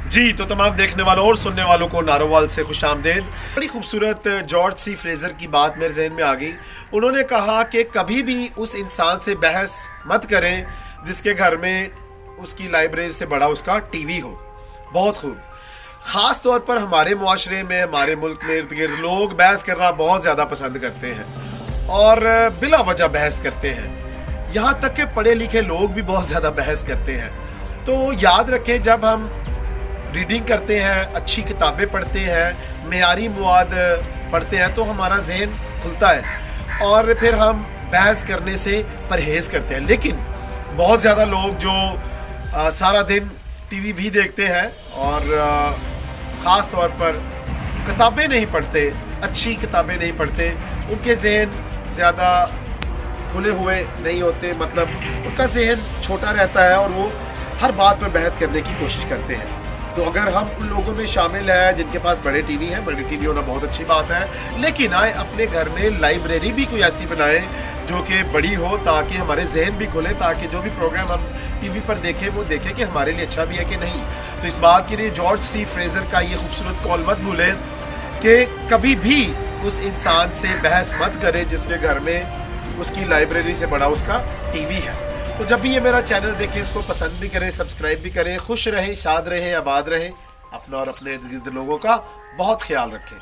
जी तो तमाम देखने वालों और सुनने वालों को नारोवाल से खुश आमदेद। बड़ी खूबसूरत जॉर्ज सी फ्रेजर की बात मेरे जहन में आ गई। उन्होंने कहा कि कभी भी उस इंसान से बहस मत करें जिसके घर में उसकी लाइब्रेरी से बड़ा उसका टीवी हो। बहुत खूब। ख़ास तौर पर हमारे मुआशरे में, हमारे मुल्क में इर्द गिर्द लोग बहस करना बहुत ज़्यादा पसंद करते हैं और बिला वजह बहस करते हैं। यहाँ तक कि पढ़े लिखे लोग भी बहुत ज़्यादा बहस करते हैं। तो याद रखें, जब हम रीडिंग करते हैं, अच्छी किताबें पढ़ते हैं, मेयारी मवाद पढ़ते हैं तो हमारा जहन खुलता है और फिर हम बहस करने से परहेज़ करते हैं। लेकिन बहुत ज़्यादा लोग जो सारा दिन टीवी भी देखते हैं और ख़ास तौर पर किताबें नहीं पढ़ते, अच्छी किताबें नहीं पढ़ते, उनके जहन ज़्यादा खुले हुए नहीं होते, मतलब उनका जहन छोटा रहता है और वो हर बात पर बहस करने की कोशिश करते हैं। तो अगर हम उन लोगों में शामिल हैं जिनके पास बड़े टीवी हैं, बड़े टीवी होना बहुत अच्छी बात है, लेकिन आए अपने घर में लाइब्रेरी भी कोई ऐसी बनाए जो कि बड़ी हो ताकि हमारे जहन भी खुले, ताकि जो भी प्रोग्राम हम टीवी पर देखें वो देखें कि हमारे लिए अच्छा भी है कि नहीं। तो इस बात के लिए जॉर्ज सी फ्रेजर का ये खूबसूरत कॉल मत भूलें कि कभी भी उस इंसान से बहस मत करें जिसके घर में उसकी लाइब्रेरी से बड़ा उसका टीवी है। तो जब भी ये मेरा चैनल देखें, इसको पसंद भी करें, सब्सक्राइब भी करें। खुश रहें, शाद रहें, आबाद रहें। अपना और अपने इर्द गिर्द लोगों का बहुत ख्याल रखें।